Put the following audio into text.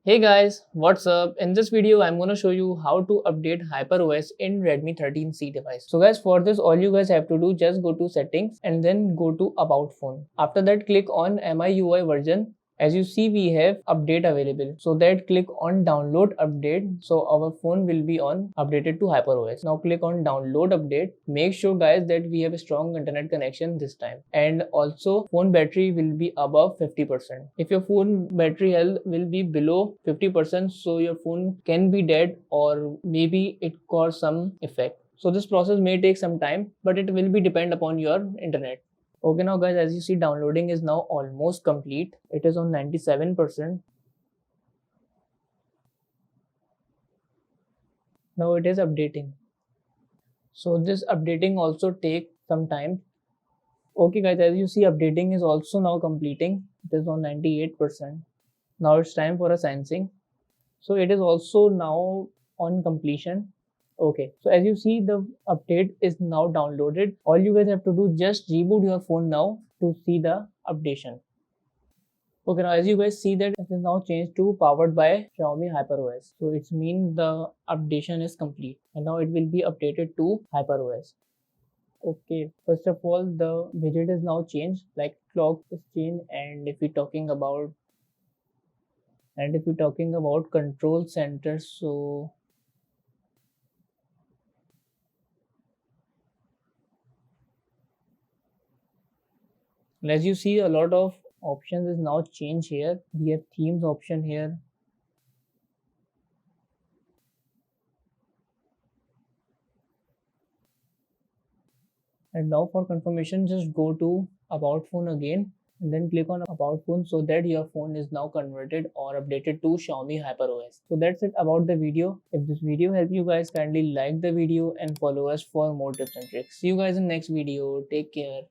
Hey guys, what's up? In this video, I'm gonna show you how to update HyperOS in Redmi 13C device. So guys, for this, all you guys have to do, just go to settings and then go to about phone. After that, click on MIUI version. As you see, we have update available. So that click on download update. So our phone will be on updated to HyperOS. Now click on download update. Make sure guys that we have a strong internet connection this time. And also phone battery will be above 50%. If your phone battery health will be below 50%, so your phone can be dead or maybe it cause some effect. So this process may take some time, but it will be depend upon your internet. Okay, now guys, as you see, downloading is now almost complete. It is on 97%. Now it is updating. So this updating also take some time. Okay guys, as you see, updating is also now completing. It is on 98%. Now it's time for a sensing. So it is also now on completion. Okay, so as you see, the update is now downloaded. All you guys have to do, just reboot your phone now to see the updation. Okay, now as you guys see that it is now changed to powered by Xiaomi HyperOS. So it means the updation is complete and now it will be updated to HyperOS. Okay, first of all, the widget is now changed, like clock is changed, and if you're talking about control center, so as you see, a lot of options is now changed here. We have themes option here. And now for confirmation, just go to about phone again and then click on about phone so that your phone is now converted or updated to Xiaomi HyperOS. So that's it about the video. If this video helped you guys, kindly like the video and follow us for more tips and tricks. See you guys in next video. Take care.